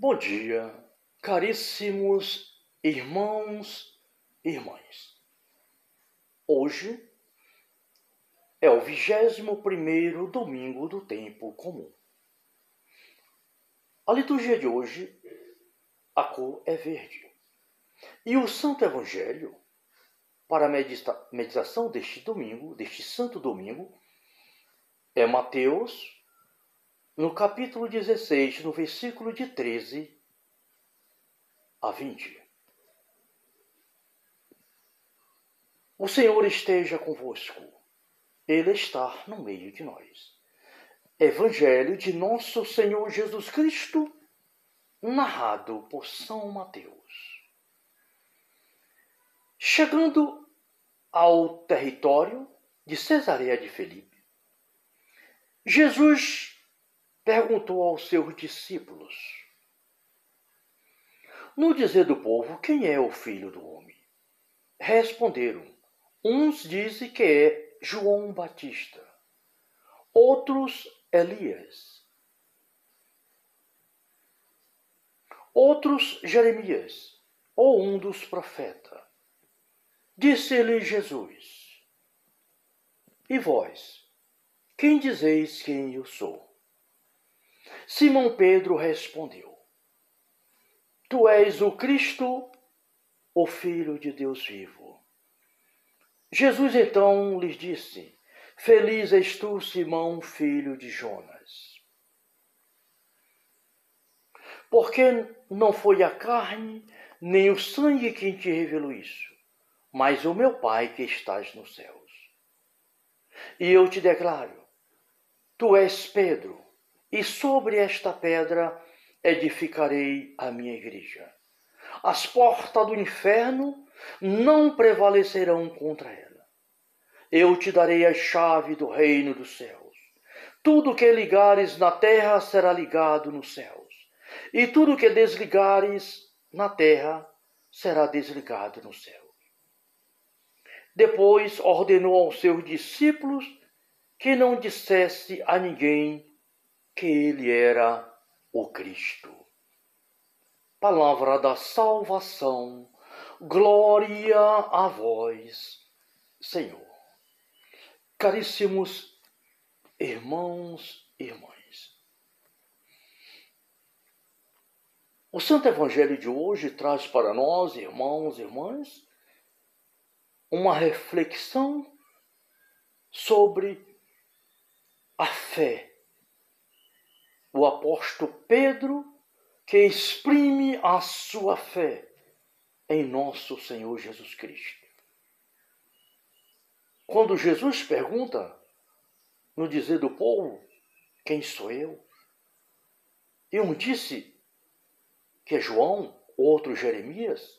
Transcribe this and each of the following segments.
Bom dia, caríssimos irmãos e irmãs. Hoje é o 21º domingo do tempo comum. A liturgia de hoje, a cor é verde. E o Santo Evangelho, para a meditação deste santo domingo, é Mateus, no capítulo 16, no versículo de 13 a 20. O Senhor esteja convosco. Ele está no meio de nós. Evangelho de nosso Senhor Jesus Cristo, narrado por São Mateus. Chegando ao território de Cesareia de Filipe, Jesus perguntou aos seus discípulos: no dizer do povo, quem é o Filho do Homem? Responderam: uns dizem que é João Batista, outros Elias, outros Jeremias, ou um dos profetas. Disse-lhe Jesus: e vós, quem dizeis quem eu sou? Simão Pedro respondeu: tu és o Cristo, o Filho de Deus vivo. Jesus então lhes disse: feliz és tu, Simão, filho de Jonas, porque não foi a carne nem o sangue quem te revelou isso, mas o meu Pai que estás nos céus. E eu te declaro: tu és Pedro, e sobre esta pedra edificarei a minha igreja. As portas do inferno não prevalecerão contra ela. Eu te darei a chave do reino dos céus. Tudo que ligares na terra será ligado nos céus, e tudo que desligares na terra será desligado nos céus. Depois ordenou aos seus discípulos que não dissesse a ninguém que ele era o Cristo. Palavra da salvação, glória a vós, Senhor. Caríssimos irmãos e irmãs, o Santo Evangelho de hoje traz para nós, irmãos e irmãs, uma reflexão sobre a fé. O apóstolo Pedro, que exprime a sua fé em nosso Senhor Jesus Cristo. Quando Jesus pergunta, no dizer do povo, quem sou eu? E um disse que é João, outro Jeremias,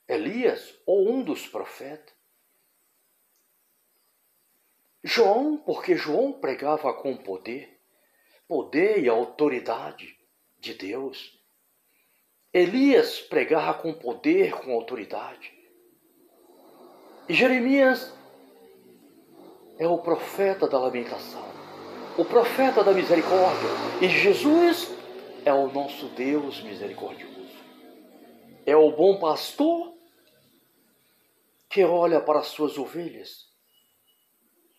Elias ou um dos profetas. João, porque João pregava com poder e autoridade de Deus. Elias pregava com poder, com autoridade. E Jeremias é o profeta da lamentação, o profeta da misericórdia. E Jesus é o nosso Deus misericordioso. É o bom pastor que olha para as suas ovelhas,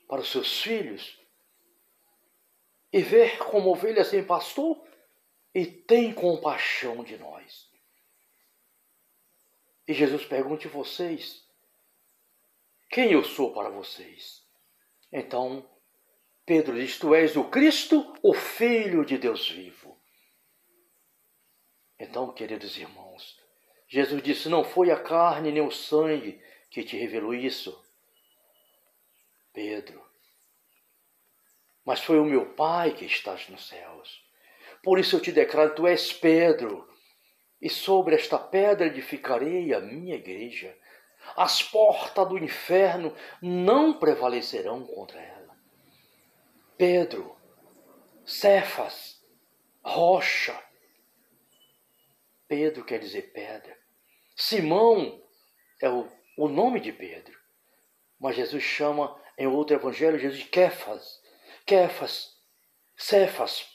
para os seus filhos, e vê como ovelha sem pastor e tem compaixão de nós. E Jesus pergunta a vocês: quem eu sou para vocês? Então, Pedro diz: tu és o Cristo, o Filho de Deus vivo. Então, queridos irmãos, Jesus disse: não foi a carne nem o sangue que te revelou isso, Pedro, mas foi o meu Pai que estás nos céus. Por isso eu te declaro: tu és Pedro, e sobre esta pedra edificarei a minha igreja. As portas do inferno não prevalecerão contra ela. Pedro, Cefas, rocha. Pedro quer dizer pedra. Simão é o nome de Pedro. Mas Jesus chama, em outro evangelho, Jesus de Kefas. Kefas, Cefas,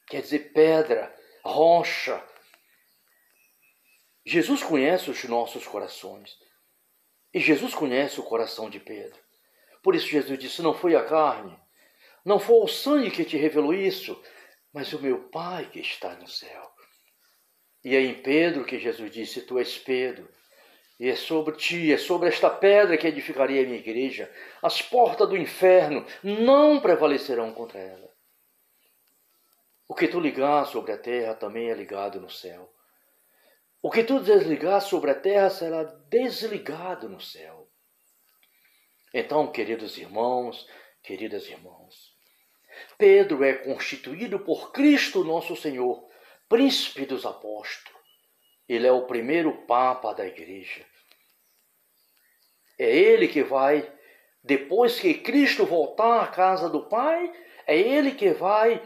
quer dizer pedra, rocha. Jesus conhece os nossos corações. E Jesus conhece o coração de Pedro. Por isso Jesus disse, não foi a carne, não foi o sangue que te revelou isso, mas o meu Pai que está no céu. E é em Pedro que Jesus disse, tu és Pedro, e é sobre ti, é sobre esta pedra que edificarei a minha igreja. As portas do inferno não prevalecerão contra ela. O que tu ligar sobre a terra também é ligado no céu. O que tu desligar sobre a terra será desligado no céu. Então, queridos irmãos, queridas irmãs, Pedro é constituído por Cristo nosso Senhor, príncipe dos apóstolos. Ele é o primeiro papa da igreja. É ele que vai, depois que Cristo voltar à casa do Pai, é ele que vai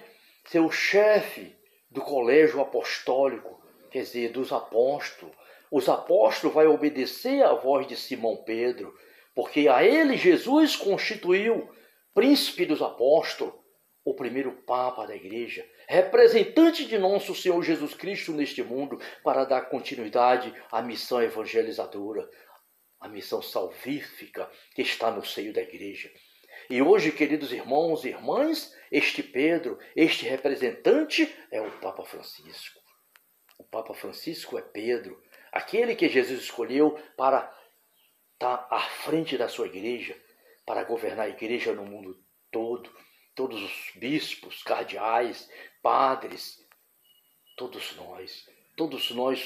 ser o chefe do colégio apostólico, quer dizer, dos apóstolos. Os apóstolos vão obedecer à voz de Simão Pedro, porque a ele Jesus constituiu príncipe dos apóstolos, o primeiro papa da igreja, representante de nosso Senhor Jesus Cristo neste mundo, para dar continuidade à missão evangelizadora, a missão salvífica que está no seio da igreja. E hoje, queridos irmãos e irmãs, este Pedro, este representante é o Papa Francisco. O Papa Francisco é Pedro, aquele que Jesus escolheu para estar à frente da sua igreja, para governar a igreja no mundo todo. Todos os bispos, cardeais, padres, todos nós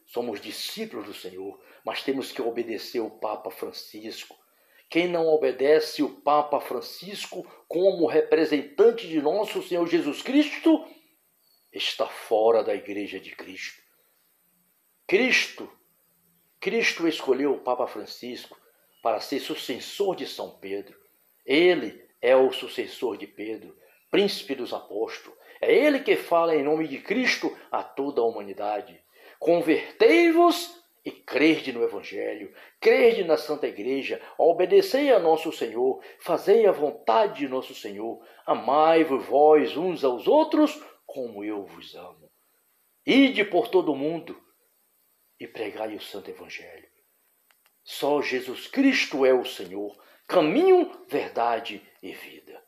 somos discípulos do Senhor, mas temos que obedecer o Papa Francisco. Quem não obedece o Papa Francisco como representante de nosso Senhor Jesus Cristo, está fora da Igreja de Cristo. Cristo escolheu o Papa Francisco para ser sucessor de São Pedro. Ele é o sucessor de Pedro, príncipe dos apóstolos. É ele que fala em nome de Cristo a toda a humanidade. Convertei-vos e crede no Evangelho, crede na Santa Igreja, obedecei a nosso Senhor, fazei a vontade de nosso Senhor, amai-vos vós uns aos outros, como eu vos amo. Ide por todo o mundo e pregai o Santo Evangelho. Só Jesus Cristo é o Senhor, caminho, verdade e vida.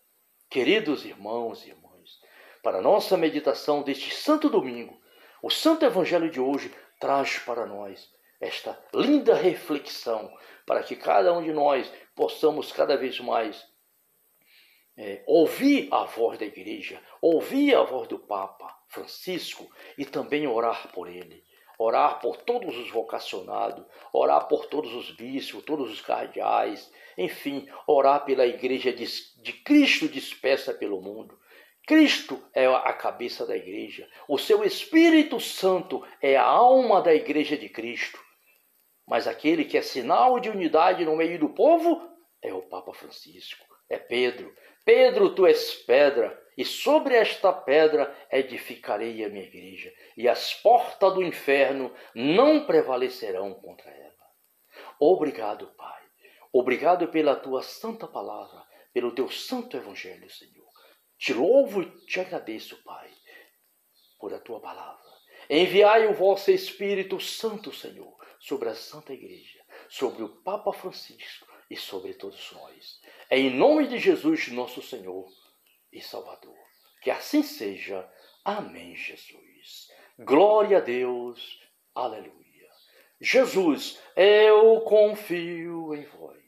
Queridos irmãos e irmãs, para a nossa meditação deste Santo Domingo, o Santo Evangelho de hoje traz para nós esta linda reflexão, para que cada um de nós possamos cada vez mais ouvir a voz da igreja, ouvir a voz do Papa Francisco e também orar por ele. Orar por todos os vocacionados, orar por todos os bispos, todos os cardeais, enfim, orar pela igreja de Cristo dispersa pelo mundo. Cristo é a cabeça da igreja, o seu Espírito Santo é a alma da igreja de Cristo. Mas aquele que é sinal de unidade no meio do povo é o Papa Francisco, é Pedro. Pedro, tu és pedra, e sobre esta pedra edificarei a minha igreja, e as portas do inferno não prevalecerão contra ela. Obrigado, Pai. Obrigado pela tua santa palavra, pelo teu santo evangelho, Senhor. Te louvo e te agradeço, Pai, por a tua palavra. Enviai o vosso Espírito Santo, Senhor, sobre a Santa Igreja, sobre o Papa Francisco e sobre todos nós. É em nome de Jesus, nosso Senhor e Salvador. Que assim seja. Amém, Jesus. Glória a Deus. Aleluia. Jesus, eu confio em vós.